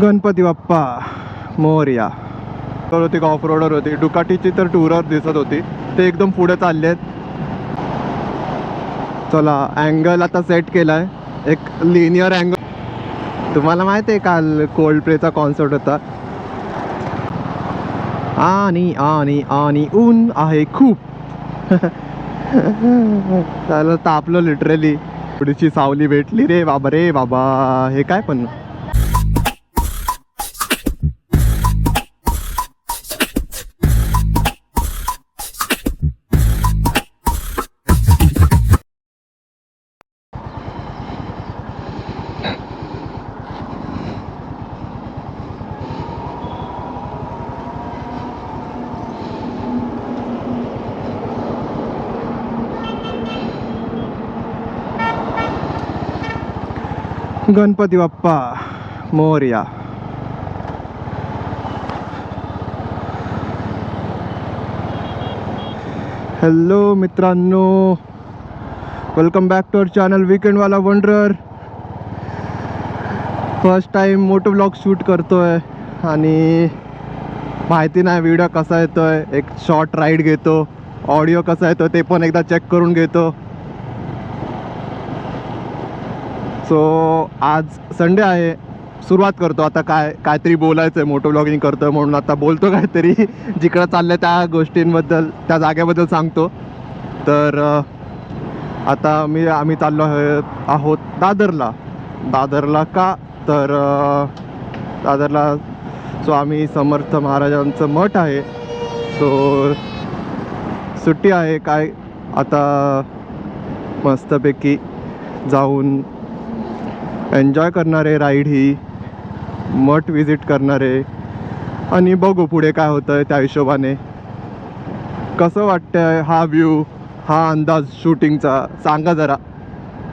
गणपती बाप्पा मोरया. तर होती का ऑफ रोडर होती, डुकाटीची तर टूरर दिसत होती, ते एकदम पुढे चाललेत. चला अँगल आता सेट केलाय, एक लिनियर अँगल. तुम्हाला माहिती आहे काल कोल्ड प्लेचा कॉन्सर्ट होता. आणि आणि आणि ऊन आहे खूप. त्याला तापलं लिटरली. थोडीशी सावली भेटली रे बाबा, रे बाबा. हे काय पण गणपती बाप्पा मोरया. हॅलो मित्रांनो, welcome back to our channel वीकेंडवाला wanderer. First time moto blog shoot करतोय आणि माहिती नाही व्हिडिओ कसा येतोय. एक शॉर्ट राईड घेतो, ऑडिओ कसा येतो ते पण एकदा चेक करून घेतो. सो आज संडे आहे, सुरुवात करतो आता. काहीतरी बोलायचं आहे, मोटो ब्लॉगिंग करतोय म्हणून आता बोलतो काहीतरी. जिकडं चाललंय त्या गोष्टींबद्दल, त्या जागेबद्दल सांगतो. तर आता आम्ही चाललो आहोत दादरला का तर दादरला स्वामी समर्थ महाराजांचं मठ आहे. सो सुट्टी आहे काय, आता मस्तपैकी जाऊन एन्जॉय करणार आहे. राईड ही मठ विजिट करणार आहे आणि बघू पुढे काय होतं आहे. त्या हिशोबाने कसं वाटतंय हा व्ह्यू, हा अंदाज शूटिंगचा, सांगा जरा.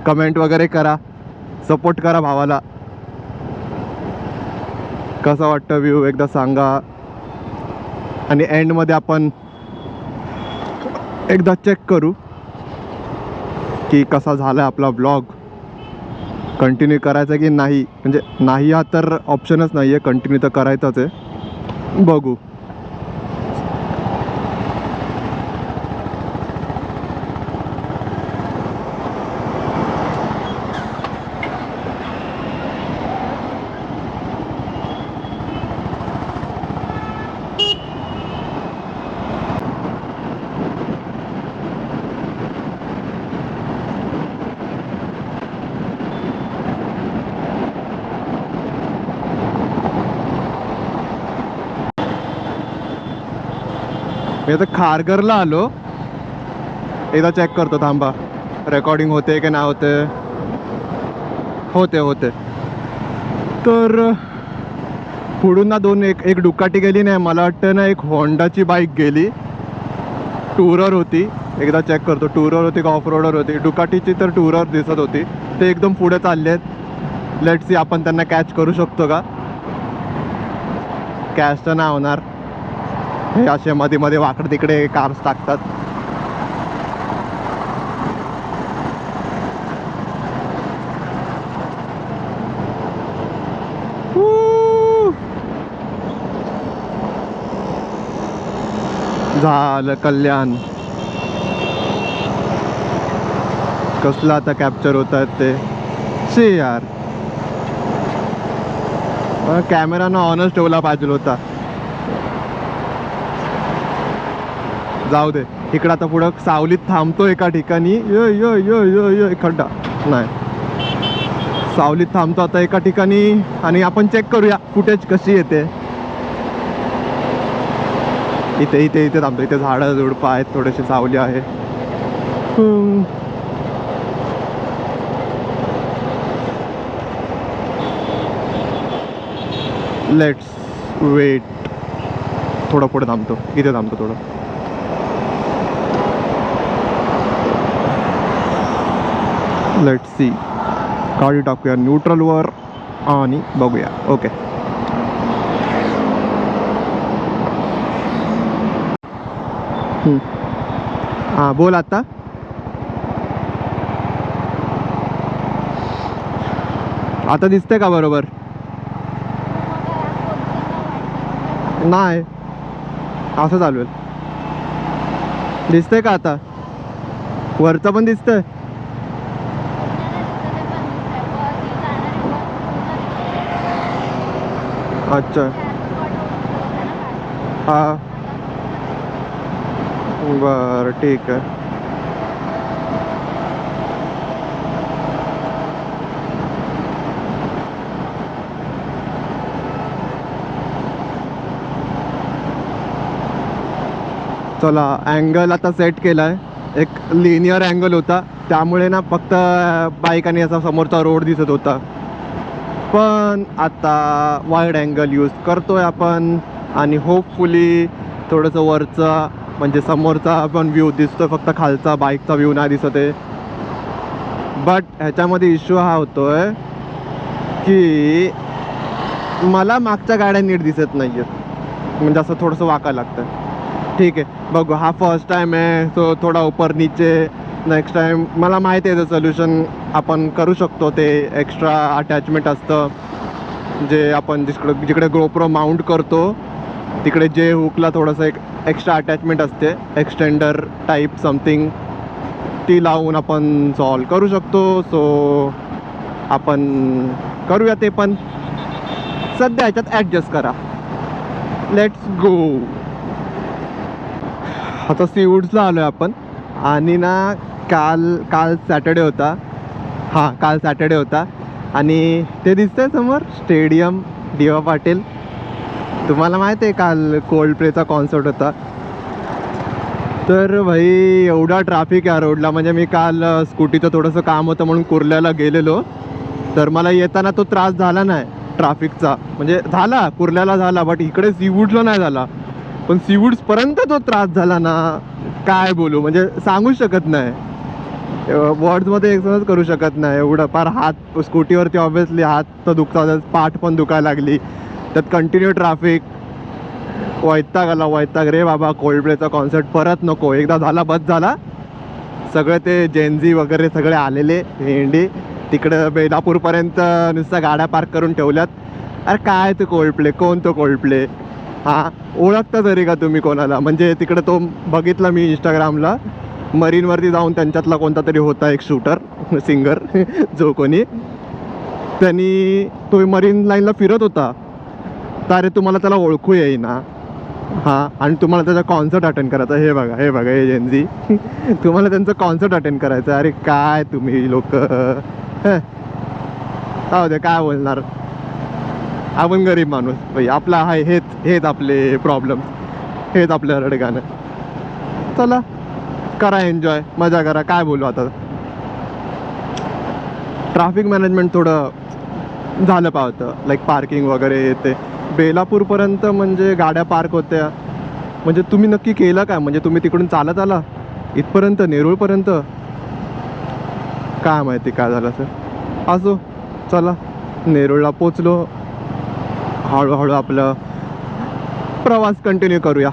कमेंट वगैरे करा, सपोर्ट करा भावाला. कसं वाटतं व्ह्यू एकदा सांगा. आणि एंडमध्ये आपण एकदा चेक करू की कसा झाला आपला ब्लॉग. कंटिन्यू करायचं की नाही, म्हणजे नाही हा तर ऑप्शनच नाही आहे, कंटिन्यू तर करायचंच आहे. बघू. मी आता खारघरला आलो, एकदा चेक करतो थांबा. रेकॉर्डिंग होते की नाही होते. तर पुढून ना एक डुकाटी गेली नाही, मला वाटतं ना एक होंडाची बाईक गेली. टूरर होती, एकदा चेक करतो. टूरर होती का ऑफ रोडर होती, डुकाटीची तर टूरर दिसत होती, ते एकदम पुढे चाललेत. लेट्स सी आपण त्यांना कॅच करू शकतो का. कॅच तर नाही होणार, हे असे मध्ये मध्ये वाकडे तिकडे कार्स टाकतात. झालं कल्याण. कसलं आता कॅप्चर होत आहेत ते शी यार. कॅमेरा ना ऑनच ठेवला पाहिजे होता. जाऊ दे. इकडं आता पुढं सावलीत थांबतो एका ठिकाणी. यो यो यो यो यो खड्डा नाही, सावलीत थांबतो आता एका ठिकाणी आणि आपण चेक करूया फुटेज कशी येते. इथे थांबतो. इथे झाडं झुडपं आहेत, थोडीशी सावली आहे. Let's wait. थोडं पुढे थांबतो, इथे थांबतो थोडं. Let's see. गाडी टाकूया न्यूट्रलवर आणि बघूया. ओके. हां बोल आता. आता दिसतंय का बरोबर. नाही, असं चालू आहे. दिसतंय का आता? वरचं पण दिसतंय. अच्छा, हा, बरं ठीक आहे. चला, अँगल आता सेट केला आहे. एक लिनियर अँगल होता, त्यामुळे ना फक्त बाईक आणि असा समोरचा रोड दिसत होता. पण आता वाईड अँगल यूज करतोय आपण आणि होपफुली थोडंसं वरचा म्हणजे समोरचा पण व्ह्यू दिसतोय, फक्त खालचा बाईकचा व्ह्यू नाही दिसत आहे. बट ह्याच्यामध्ये इश्यू हा होतोय की मला मागच्या गाड्या नीट दिसत नाही आहेत, म्हणजे असं थोडंसं वाकायला लागतं. ठीक आहे, बघू, हा फर्स्ट टाईम आहे, सो थोडा उपर नीचे. नेक्स्ट टाईम मला माहिती आहे त्याचं सोल्युशन आपण करू शकतो. ते एक्स्ट्रा अटॅचमेंट असतं जे आपण जिकडे GoPro माउंट करतो तिकडे जे हुकला थोडंसं एक एक्स्ट्रा अटॅचमेंट असते, एक्सटेंडर टाईप समथिंग, ती लावून आपण सॉल्व करू शकतो. सो आपण करूया ते, पण सध्या ह्याच्यात ॲडजस्ट करा. Let's go. आता सीवूड्सला आलो आहे आपण. आणि ना काल सॅटर्डे होता. हां, काल सॅटर्डे होता आणि ते दिसतंय समोर स्टेडियम DY पाटील. तुम्हाला माहिती आहे काल कोल्ड प्लेचा कॉन्सर्ट होता. तर भाई एवढा ट्रॅफिक या रोडला, म्हणजे मी काल स्कूटीचं थोडंसं काम होतं म्हणून कुर्ल्याला गेलेलो, तर मला येताना तो त्रास झाला नाही ट्रॅफिकचा. म्हणजे झाला, कुर्ल्याला झाला, बट इकडे सीवूड्सला नाही झाला. पण सीवूड्सपर्यंत जो त्रास झाला ना, काय बोलू, म्हणजे सांगूच शकत नाही. वर्ड्समध्ये एक्सप्रेस करू शकत नाही. एवढं पार हात स्कूटीवरती ऑब्व्हियसली हात तर दुखतात, पाठ पण दुखायला लागली, त्यात कंटिन्यू ट्रॅफिक. वैताग आला, वैताग रे बाबा. कोल्ड प्लेचा कॉन्सर्ट परत नको, एकदा झाला बस झाला. सगळे ते जेनझी वगैरे सगळे आलेले भेंडी तिकडं बेलापूरपर्यंत नुसतं गाड्या पार्क करून ठेवल्यात. अरे काय ते कोल्ड प्ले, कोण तो कोल्ड प्ले? हां, ओळखता तरी का तुम्ही कोणाला? म्हणजे तिकडं तो बघितला मी इंस्टाग्रामला, मरीनवरती जाऊन त्यांच्यातला कोणता तरी होता एक शूटर सिंगर जो कोणी, त्यांनी तो मरीन लाईनला फिरत होता. तर अरे तुम्हाला त्याला ओळखू येईना. हां, आणि तुम्हाला त्याचा कॉन्सर्ट अटेंड करायचा. हे बघा, हे बघा, हे जेनझी तुम्हाला त्यांचं कॉन्सर्ट अटेंड करायचं. अरे काय तुम्ही लोक, जाऊ दे, काय बोलणार. आपण गरीब माणूस भाई, आपला आहे हेच आपले प्रॉब्लेम, हेच आपलं रडगाणं. चला करा एन्जॉय, मजा करा. काय बोलू आता. ट्रॅफिक मॅनेजमेंट थोडं झालं पाहतं, लाईक पार्किंग वगैरे येते बेलापूरपर्यंत, म्हणजे गाड्या पार्क होत्या. म्हणजे तुम्ही नक्की केलं काय? म्हणजे तुम्ही तिकडून चालत आला इथपर्यंत, नेरूळपर्यंत? काय माहिती काय झालं सर. असो, चला नेरूळला पोचलो, हळूहळू आपलं प्रवास कंटिन्यू करूया.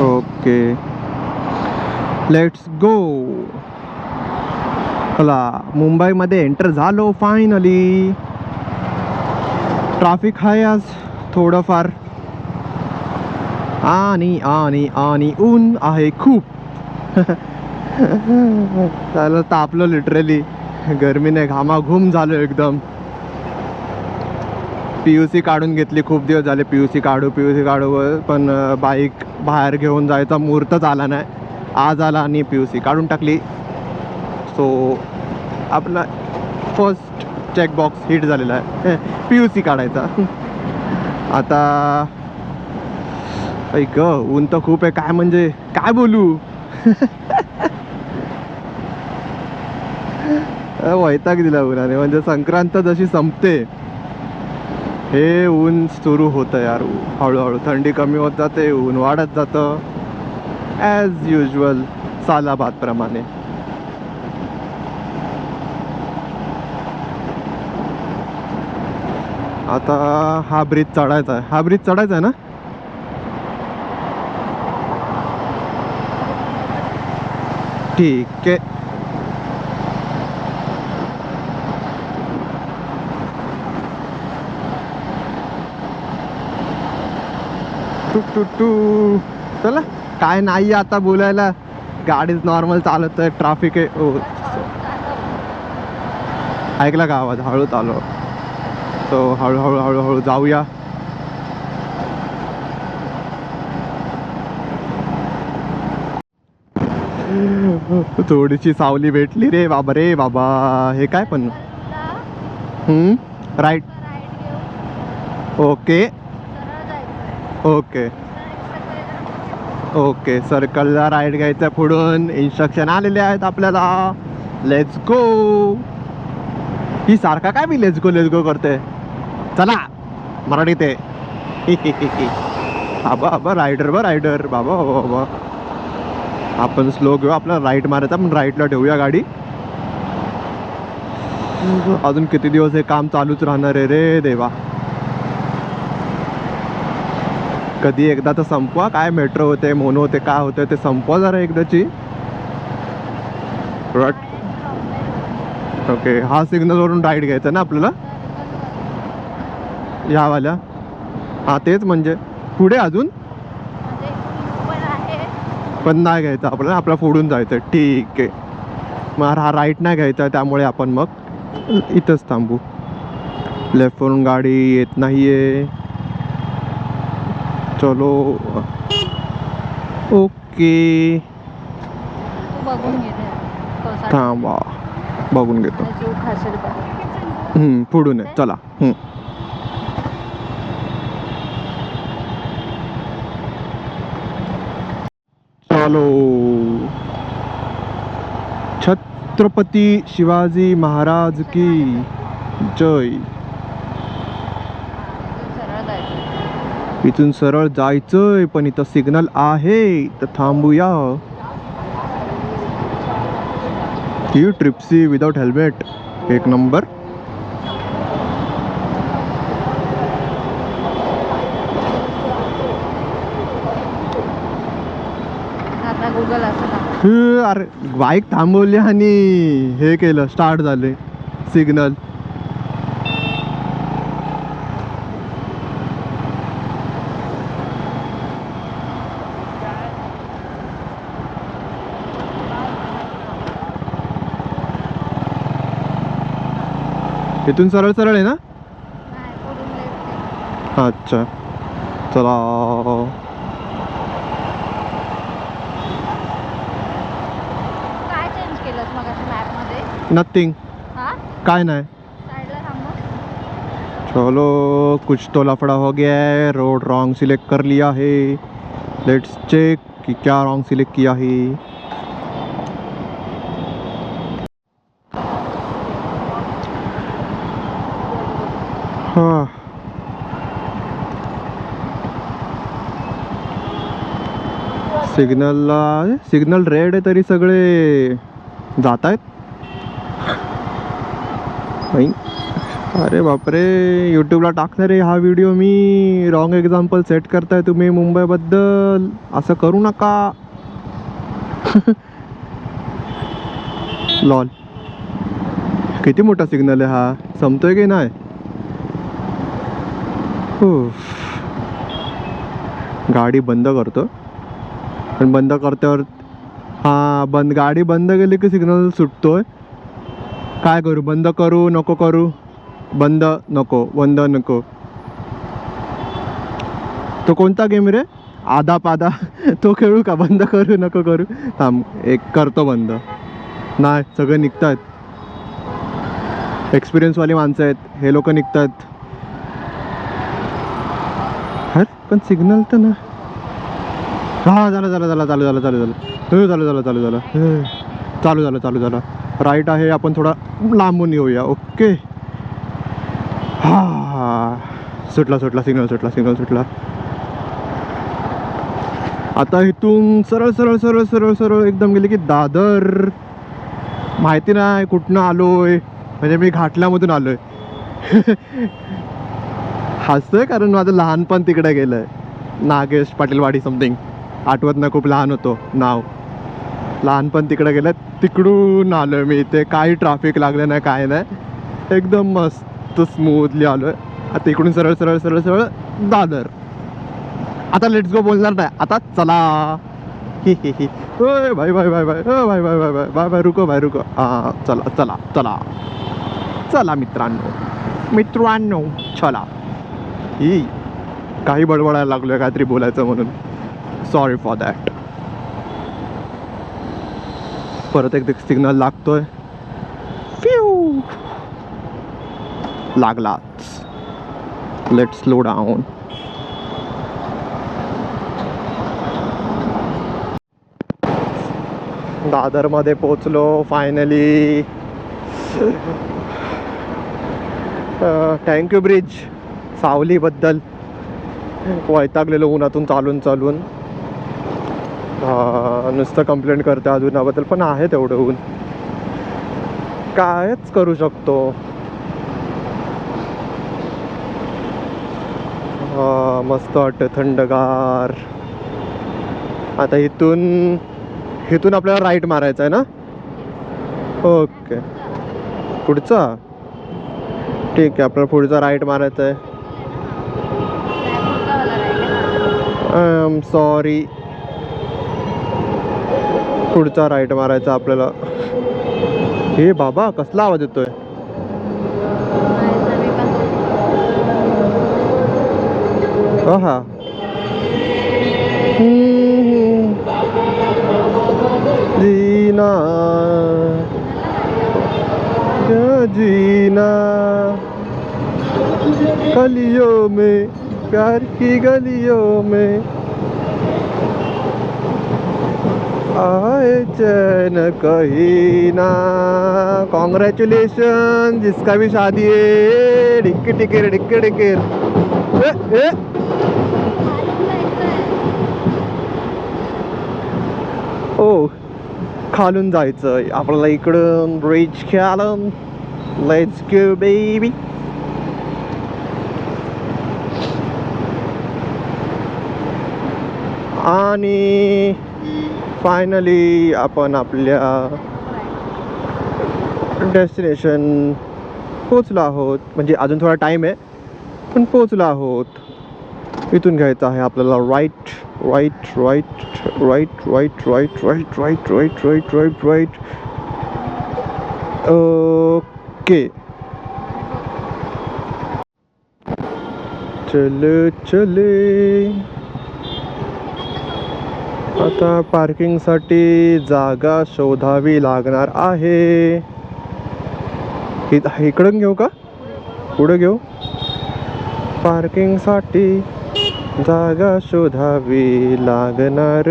Okay, let's go. चला, मुंबईमध्ये एंटर झालो फायनली. ट्रॅफिक आहे आज थोडंफार, आणि आणि आणि ऊन आहे खूप. त्याला तापलं लिटरली, गरमीने घामाघूम झालो एकदम. PUC काढून घेतली, खूप दिवस झाले PUC काढू पण बाईक बाहेर घेऊन जायचा मुहूर्तच आला नाही. आज आला आणि PUC काढून टाकली. सो आपला फर्स्ट चेकबॉक्स हिट झालेला आहे, PUC काढायचा. आता ऐक, ऊन तर खूप आहे, काय म्हणजे काय बोलू. वैताग दिला उन्हाने. म्हणजे संक्रांत जशी संपते, हे ऊन सुरू होतं यार. हळूहळू थंडी कमी होत जाते, ऊन वाढत जातं, ॲज युजल सालाबाद प्रमाणे. आता हा ब्रिज चढायचा आहे, हा ब्रिज चढायचा आहे ना. ठीक आहे. टू टू टू. चला काय नाही आता बोलायला, गाडीच नॉर्मल चालत आहे, ट्रॅफिक आहे. ओ ऐकला का आवाज? हळू चालव. तो हळूहळू हळूहळू जाऊया. थोडीशी सावली भेटली रे बाबा. रे बाबा हे काय पण राईट. Okay okay okay. सर्कलला राईट घ्यायचं पुढून. इन्स्ट्रक्शन आलेले आहेत आपल्याला. Let's go. ही सारखा काय मी लेट्स गो करते. चला मराठीत आहे. बाबा बाबा रायडर बाबा बाबा. आपण स्लो घेऊ, आपल्याला राईट मारायचा, पण राईटला ठेवूया गाडी. अजून किती दिवस हे काम चालूच राहणार आहे रे देवा. कधी एकदा तर संपवा. काय मेट्रो होते, मोनो होते, काय होते ते संपवा जरा एकदाची. ओके हा सिग्नल वरून राईट घ्यायचा ना आपल्याला, ह्यावाल्या. हा तेच म्हणजे पुढे अजून पण नाही घ्यायचं आपल्याला, आपल्याला फोडून जायचं. ठीक आहे. मग हा राईट नाही घ्यायचा, त्यामुळे आपण मग इथंच थांबू. लेफ्ट वरून गाडी येत नाहीये. चलो ओके. थांबा बघून घेतो. पुढून आहे. चला. चलो. छत्रपती शिवाजी महाराज की जय. इथून सरळ जायचंय, पण इथं सिग्नल आहे तर थांबूया. ही ट्रिप्सी विदाउट हेल्मेट एक नंबर. अरे बाईक थांबवली आणि हे केलं, स्टार्ट झाले सिग्नल. इथून सरळ सरळ आहे ना? अच्छा चला. नथिंग. काय नाही. चलो कुछ तो लफड़ा हो गया है. रोड रॉन्ग सिलेक्ट कर लिया है. लेट्स चेक कि क्या रॉन्ग सिलेक्ट किया है. हाँ सिग्नल रेड आहे तरी सगळे जात आहेत. अरे बापरे. यूट्यूबला टाकणार आहे हा व्हिडिओ मी. रॉंग एक्झाम्पल सेट करताय तुम्ही मुंबईबद्दल. असं करू नका. लॉल किती मोठा सिग्नल आहे हा. संपतोय की नाही. गाडी बंद करतो, पण बंद करत्यावर गाडी बंद केली की सिग्नल सुटतोय. काय करू? बंद करू नको करू? बंद नको. तो कोणता गेम रे? आधा पादा तो खेळू का? बंद करू नको करू? थांब एक करतो बंद. नाही सगळे निघतात. एक्सपिरियन्सवाली माणसं आहेत हे लोक निघतात. पण सिग्नल तर ना. हा झालं चालू झालं. राईट आहे. आपण थोडा लांबून येऊया. ओके. हा सुटला सिग्नल सुटला. आता इथून सरळ एकदम गेले की दादर. माहिती नाही कुठनं आलोय, म्हणजे मी घाटल्यामधून आलोय. हसतोय कारण माझं लहानपण तिकडे गेलंय. नागेश पाटीलवाडी समथिंग. आठवत नाही, खूप लहान होतो नाव. लहानपण तिकडे गेलं, तिकडून आलो मी इथे. काही ट्रॅफिक लागलं नाही, काय नाही, एकदम मस्त स्मूथली आलो आहे. आता इकडून सरळ सरळ सरळ सरळ दादर. आता लेट्स गो बोलणार नाही, आता चला. ही ही ही. ओय भाई भाई भाई भाई, ओ भाई भाई भाई भाई भाई भाई, रुको भाई रुको. हां चला चला चला चला मित्रांनो चला. ही काही बडबडायला लागलोय, काहीतरी बोलायचं म्हणून. Sorry for that. परत एक सिग्नल लागतोय. फ्यू लागलाच. Let's slow down. दादरमध्ये पोचलो फायनली. थँक्यू ब्रिज सावलीबद्दल. वैतागलेलो उन्हातून चालून चालून. नुसतं कंप्लेंट करते अजूनाबद्दल, पण आहे तेवढं ऊन, कायच करू शकतो. मस्त वाटतं, थंडगार. आता इथून आपल्याला राईट मारायचं आहे ना. ओके, पुढचा ठीक आहे, आपल्याला पुढचा राईट मारायचा आहे. आय एम सॉरी, पुढचा राईट मारायचा आपल्याला. हे बाबा, कसला आवाज येतोय. हा जीना जीना गलियों में, प्यार की गलियों में आए चैन कहीं ना. कॉन्ग्रेचुलेशन जिसका भी शादी है. Dicky टिकेर dicky टिकेर. ओ खालून जायचं आपल्याला, इकडून ब्रिज खालून. Let's go baby. आणि फायनली आपण आपल्या डेस्टिनेशन पोचलो आहोत. म्हणजे अजून थोडा टाईम आहे, पण पोचलो आहोत. इथून घ्यायचं आहे आपल्याला right right right right right right right right right right right right. Okay, चले चले. आता पार्किंगसाठी जागा शोधावी लागणार आहे. इकडून घेऊ का, पुढे घेऊ. पार्किंगसाठी जागा शोधावी लागणार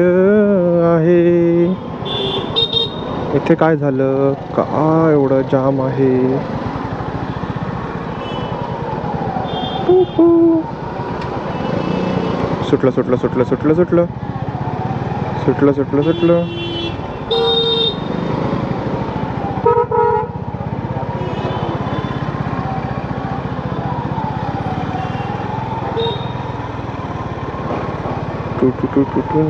आहे. इथे काय झालं, का एवढं जाम आहे. सुटलं सुटलं सुटलं सुटलं सुटलं सुटलं सुटलं सुटलं. टू टू टू टू टू.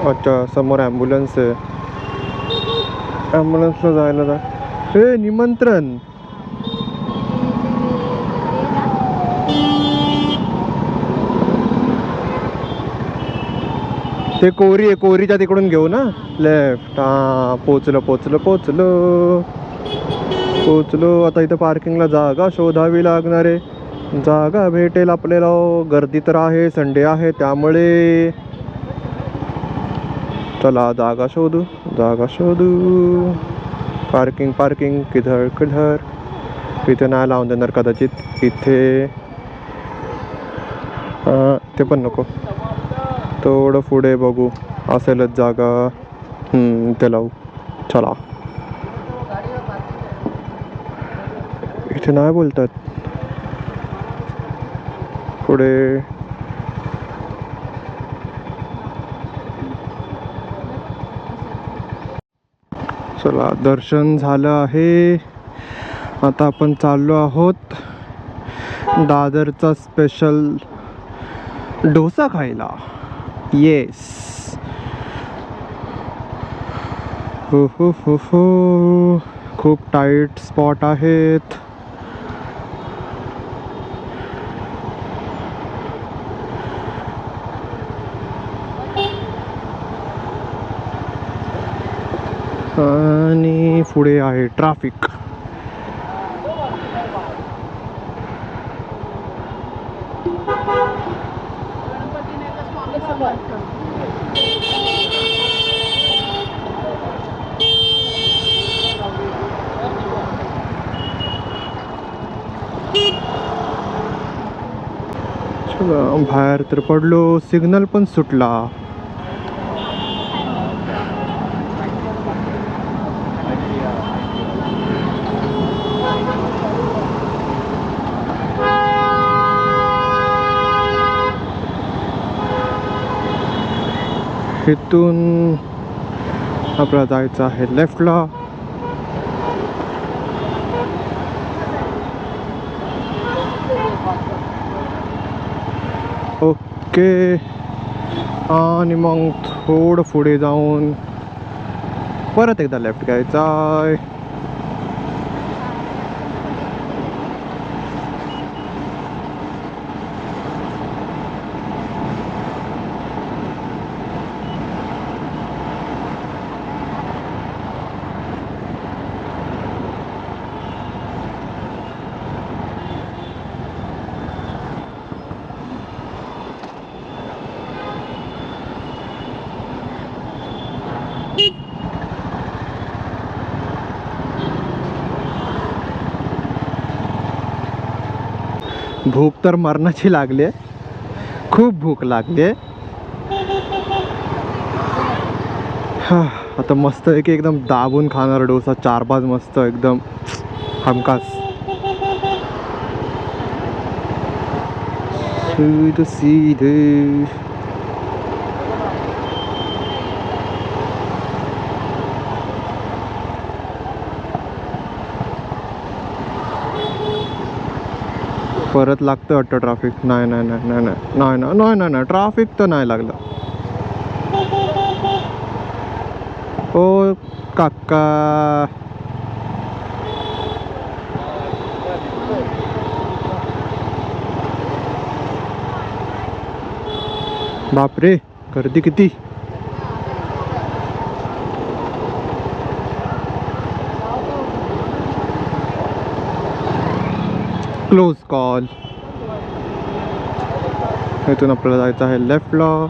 अच्छा, समोर ॲम्ब्युलन्स आहे. ॲम्ब्युलन्सला जायला जा. हे निमंत्रण. ते कोरी आहे, कोरीच्या तिकडून घेऊ ना, लेफ्ट. हां, पोचलो पोचलो पोचलो पोचलो. आता इथं पार्किंगला जागा शोधावी लागणार आहे. जागा भेटेल आपल्याला. गर्दी तर आहे, संडे आहे त्यामुळे. चला जागा शोधू, जागा शोधू. पार्किंग पार्किंग किधर किधर. इथे नाही लावून देणार कदाचित, इथे ते पण नको. थोडं पुढे बघू, असेलच जागा. इथे लावू. चला, इथे नाही बोलतात. पुढे चला, दर्शन झालं आहे. आता आपण चाललो आहोत दादरचा स्पेशल डोसा खायला. येस, हो, खूप टाईट स्पॉट आहेत. आणि पुढे आहे ट्रॅफिक. बाहेर तर पडलो, सिग्नल पण सुटला. इथून आपल्याला जायचं आहे लेफ्टला. ओके, आणि मग थोडं पुढे जाऊन परत एकदा लेफ्ट घ्यायचा आहे. भूक तर मरणाची लागली आहे, खूप भूक लागली आहे. आता मस्त आहे की एकदम दाबून खाणार डोसा, 4-5 मस्त एकदम हमखास. सीधे परत लागतं वाटतं ट्रॅफिक. नाही नाही नाही नाही नाही नाही नाही नाही नाही नाही ट्रॅफिक तर नाही लागलं. ओ काका, बापरे गर्दी किती. Close call. इथून आपल्याला जायचं आहे लेफ्टला.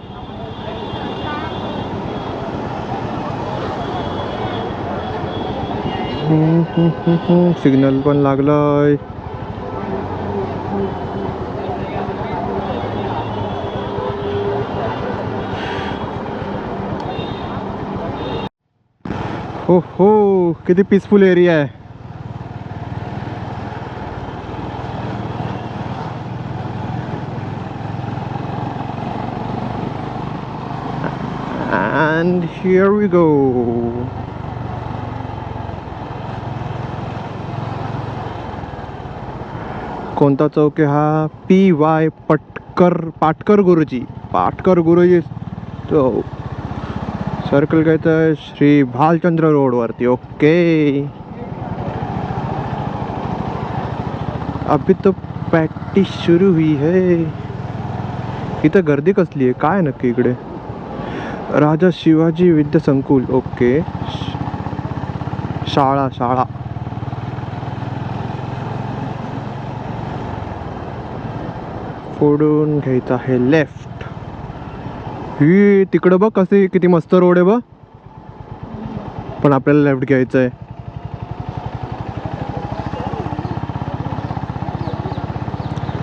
सिग्नल पण लागलाय. हो, किती पीसफुल एरिया आहे. And here we go. कोणता चौक आहे हा? PY पाटकर गुरुजी तो सर्कल घ्यायचं आहे श्री भालचंद्र रोडवरती. ओके, अभी तो प्रॅक्टिस सुरू हुई है. इथं गर्दी कसली आहे काय नक्की इकडे? राजा शिवाजी विद्या संकुल. ओके, शाळा. फोडून घ्यायचं आहे लेफ्ट. ही तिकडं बघ कसे किती मस्त रोड आहे बघ, पण आपल्याला लेफ्ट घ्यायचं आहे.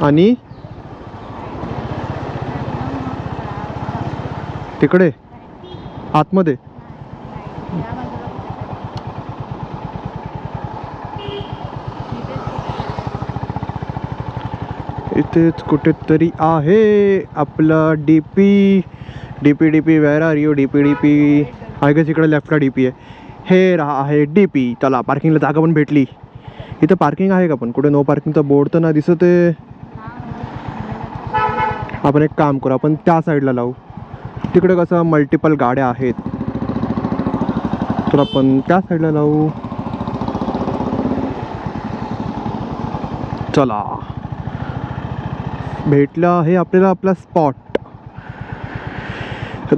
आणि तिकडे आतमध्ये इथेच कुठेतरी आहे आपलं DP. Where are you? DP आहे का तिकडे लेफ्टला डीपी आहे. हे आहे डीपी. चला, पार्किंगला जागा पण भेटली. इथं पार्किंग आहे का पण कुठे? नो पार्किंगचा बोर्ड तर नाही दिसत आहे. आपण एक काम करू, आपण त्या साईडला लावू. तिकडे कसं मल्टिपल गाड्या आहेत तर तर आपण त्या साईडला लावू. चला, भेटला आहे आपल्याला आपला स्पॉट.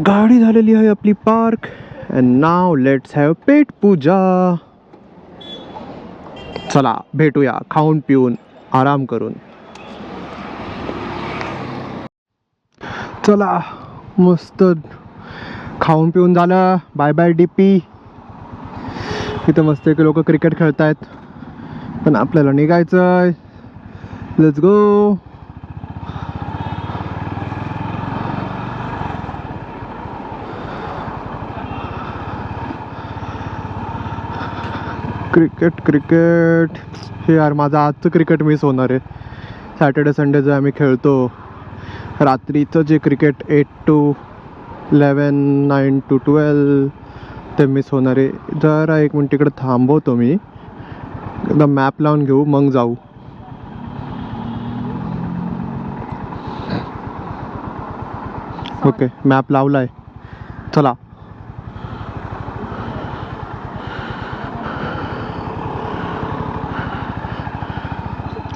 गाडी झालेली आहे आपली पार्क. अँड नाव लेट्स हॅव पेट पूजा. चला भेटूया खाऊन पिऊन आराम करून. चला मस्त खाऊन पिऊन झालं. Bye bye DP. इथं मस्त एक लोक क्रिकेट खेळतायत पण आपल्याला निघायचं आहे. Let's go. क्रिकेट क्रिकेट हे यार माझं आजचं क्रिकेट मिस होणार आहे. सॅटर्डे संडे जे आम्ही खेळतो रात्रीचं जे क्रिकेट 8 to 11 9 to 12 ते मिस होणार आहे. जरा एक मिनिट इकडे थांबवतो मी. एकदा मॅप लावून घेऊ मग जाऊ. ओके मॅप लावलाय. चला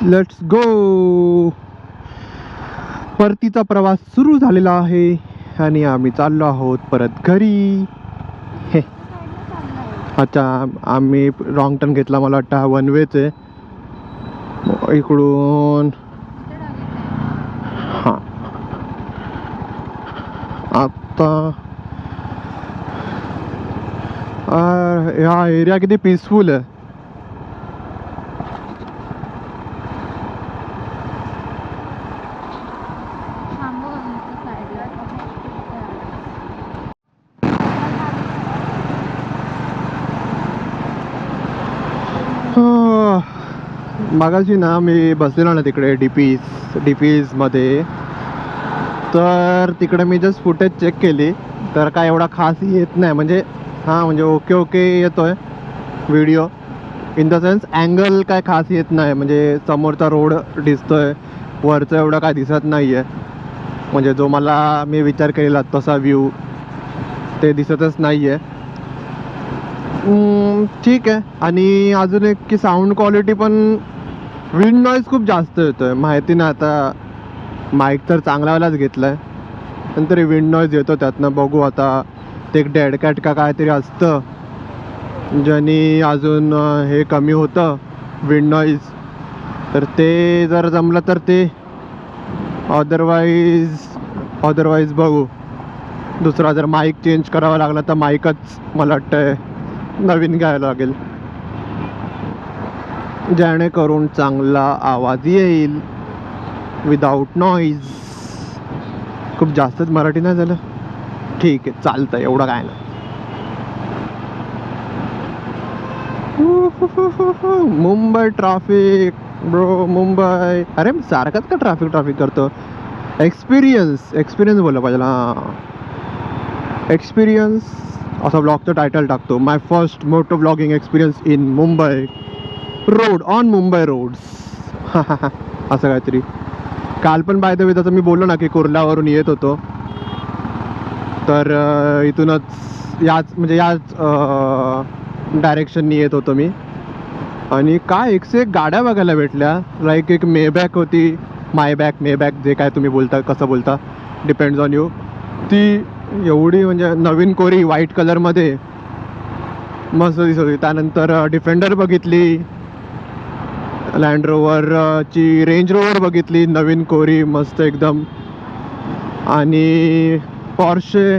लेट्स गो. परतीचा प्रवास सुरू झालेला आहे आणि आम्ही चाललो आहोत परत घरी. हे अच्छा आम्ही रॉंग टर्न घेतला. मला वाटतं हा वन वेच आहे इकडून. हां आता हा एरिया किती पीसफुल आहे. मागाशी ना मी बसलेलो ना तिकडे डीपीजमध्ये. तर तिकडे मी जस्ट फुटेज चेक केली तर काय एवढा खास येत नाही. म्हणजे हां म्हणजे ओके ओके येतोय video. In the sense angle काय खास येत नाही. म्हणजे समोरचा रोड दिसतोय वरचं एवढं काय दिसत नाही आहे. म्हणजे जो मी विचार केलेला तसा व्ह्यू ते दिसतच नाही आहे. ठीक आहे. आणि अजून एक की साऊंड क्वालिटी पण विंड नॉईज खूप जास्त येतोय. माहिती नाही आता माईक तर चांगलावालाच घेतला आहे पण तरी विंड नॉईज येतो त्यातनं. बघू आता ते एक डेड कॅट का काहीतरी असतं ज्याने अजून हे कमी होतं विंड नॉईज. तर ते जर जमलं तर ते. अदरवाईज बघू. दुसरा जर माईक चेंज करावा लागला तर माईकच मला वाटतं नवीन घ्यायला लागेल जेणेकरून चांगला आवाज येईल विदाउट नॉईज. खूप जास्तच मराठी नाही झालं. ठीक आहे चालतं एवढं काय नाही. Mumbai traffic bro Mumbai. अरे सारखाच का ट्रॅफिक करतो. एक्सपिरियन्स बोलला पाहिजे. हां एक्सपिरियन्स असा ब्लॉगचं टायटल टाकतो. My first moto blogging experience in Mumbai road on Mumbai roads. असं काहीतरी. काल पण बाय द वे तसं मी बोललो ना की कुर्ल्यावरून येत होतो तर इथूनच याच डायरेक्शननी येत होतो मी. आणि काय एकशे एक गाड्या बघायला भेटल्या. लाईक एक मेबॅक होती. मेबॅक जे काय तुम्ही बोलता कसं बोलता डिपेंड्स ऑन यू. ती एवढी म्हणजे नवीन कोरी व्हाईट कलरमध्ये मस्त दिसत होती. त्यानंतर डिफेंडर बघितली. लँड रोवरची रेंज रोवर बघितली नवीन कोरी मस्त एकदम. आणि पॉर्शे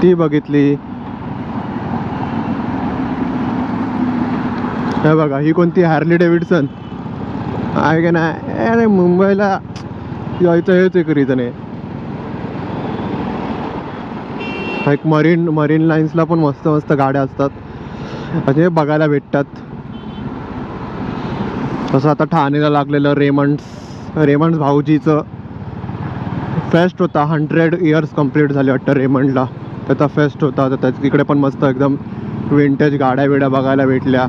ती बघितली. हे बघा ही कोणती हार्ली डेव्हिडसन आहे का नाही. अरे मुंबईला यायचं हेच एक रिझन आहे. एक मरीन लाईन्सला पण मस्त गाड्या असतात असे बघायला भेटतात. तसं आता ठाणेला लागलेलं रेमंड्स भाऊजीचं फेस्ट होता. 100 इयर्स कंप्लीट झाले वाटतं रेमंडला. त्याचा फेस्ट होता तर तिकडे पण मस्त एकदम विंटेज गाड्या बघायला भेटल्या.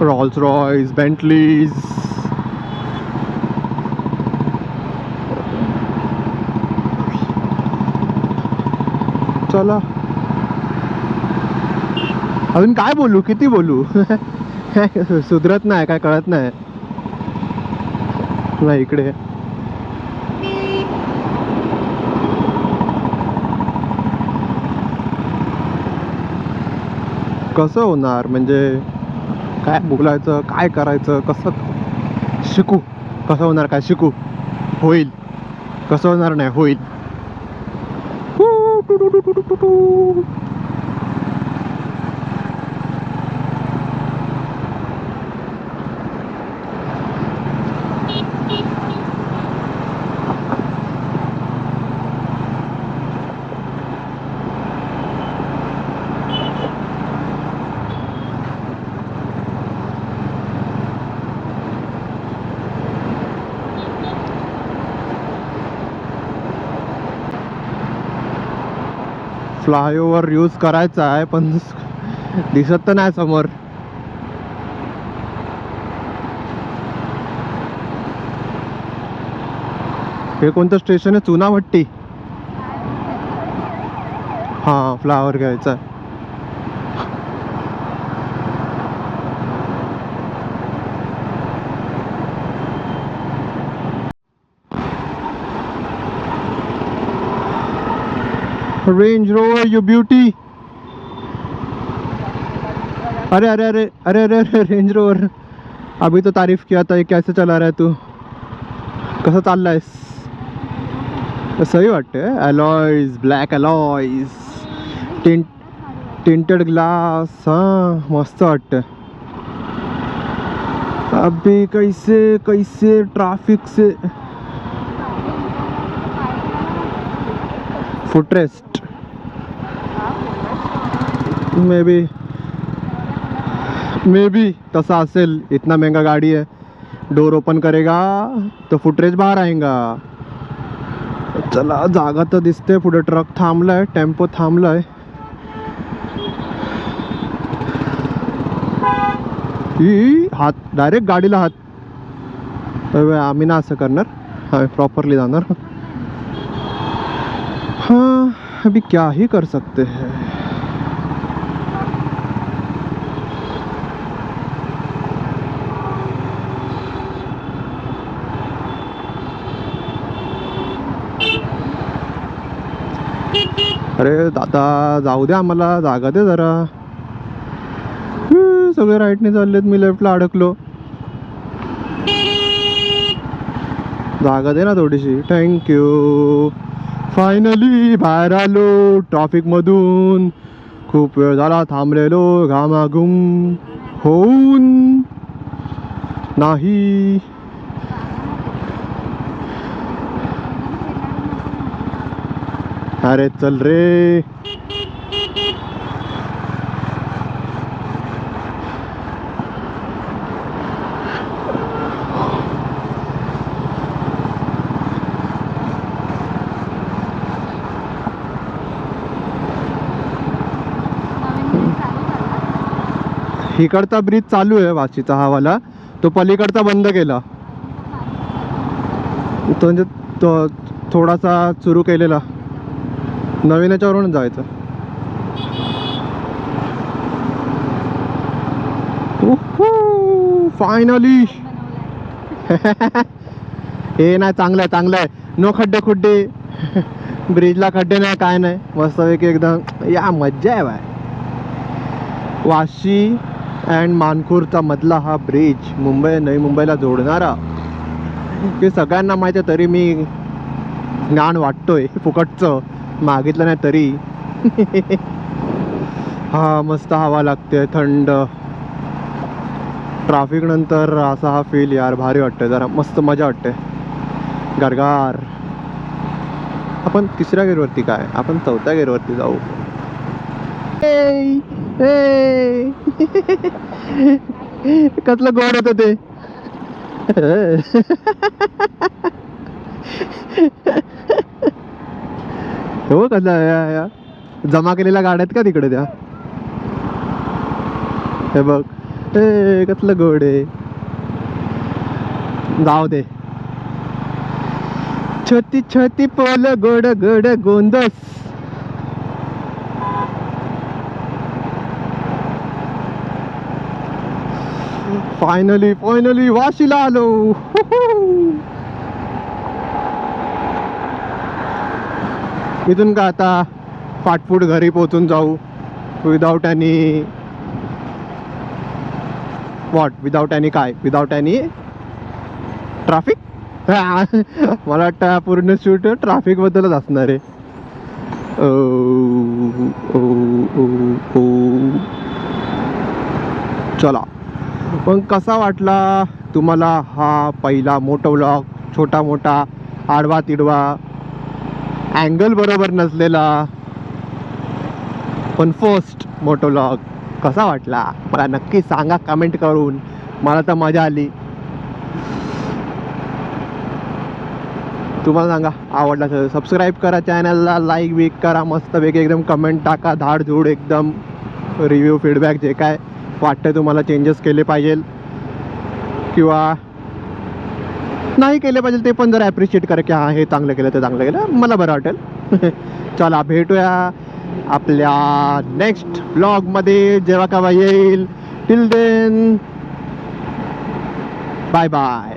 रॉल्स रॉयस बेंटलीज चला अजून काय बोलू किती बोलू सुधरत नाही काय कळत नाही नाही इकडे कसं होणार म्हणजे काय बोलायचं काय करायचं कसं शिकू कसं होणार काय शिकू होईल कसं होणार नाही होईल फ्लायओव्हर यूज करायचा आहे पण दिसत तर नाही समोर हे कोणतं स्टेशन आहे चुनाभट्टी हा फ्लावर घ्यायचा आहे रेंज रोवर यू ब्यूटी अरे अरे अरे अरे अरे अरे रेंज रोवर अभी तो तारीफ किया था ये कैसे चला रहा है तू कसं चाललायस सही वाटते alloys black alloys tinted glass हाँ मस्त वाटतं अभी कैसे कैसे traffic say footrest may be तसा असेल इतना महंगा गाड़ी है डोर ओपन करेगा तो फुटरेज बाहर आएगा चला जागा तर दिसते पुढे ट्रक थांबलाय टेम्पो थांबलाय ही हात डायरेक्ट गाडीला हात आम्ही ना असं करणार आम्ही प्रॉपरली जाणार हाँ अभी क्या ही कर सकते हैं अरे दादा जाऊ दे आम्हाला जागा दे जरा सगळे राईटने चाललेत मी लेफ्टला अडकलो जागा दे ना थोडीशी थँक्यू फायनली बाहेर आलो ट्रॅफिक मधून खूप वेळ झाला थांबलेलो घामाघूम होऊन नाही अरे चल रे इकडचा ब्रिज चालू आहे वाशीचा हा वाला तो पलीकडचा बंद केला तो म्हणजे तो थोडासा सुरू केलेला नवीन याच्यावरून जायचं फायनली हे नाही चांगलं आहे चांगलं आहे नो खड्डे खुड्डे ब्रिजला खड्डे नाही काय नाही मस्तपैकी एकदम या मज्जा आहे बाय वाशी अँड मानखुर्दचा मधला हा ब्रिज मुंबई नवी मुंबईला जोडणारा ते सगळ्यांना माहिती आहे तरी मी ज्ञान वाटतोय फुकटचं मागितलं नाही तरी हा मस्त हवा लागते थंड ट्रॅफिक नंतर असा हा फील यार भारी वाटतंय जरा मस्त मजा वाटते गारगार आपण तिसऱ्या गेअरवरती काय आपण चौथ्या गेअरवरती जाऊ कसलं गोड होतं ते हो कसला जमा केलेल्या गाड्यात का तिकडे त्या हे बघ कसलं गोड आहे जाऊ दे छोटी छोटी पोल गोड गोड गोंदस फायनली फायनली वाशीला आलो. इथून का आता फाटफूट घरी पोहोचून जाऊ without any without any traffic. मला वाटतं पूर्ण शूट ट्रॅफिक बद्दलच असणार आहे. चला पण कसा वाटला तुम्हाला हा पहिला मोठा व्लॉग? छोटा मोठा, आडवा तिडवा, अँगल बरोबर नसलेला, पण फर्स्ट मोठा व्लॉग कसा वाटला मला नक्की सांगा कमेंट करून. मला तर मजा आली. तुम्हाला सांगा आवडला तर सबस्क्राईब करा चॅनलला, लाईक बिक करा, मस्तपैकी एकदम कमेंट टाका, धाडधूड एकदम रिव्ह्यू फीडबॅक जे काय वाटतं तुम्हाला चेंजेस केले पाहिजे किंवा नाही केले पाहिजे ते पण जरा ॲप्रिशिएट करा की हां हे चांगलं केलं ते चांगलं केलं, मला बरं वाटेल. चला भेटूया आपल्या नेक्स्ट व्लॉगमध्ये जेव्हा केव्हा येईल. Till then bye bye.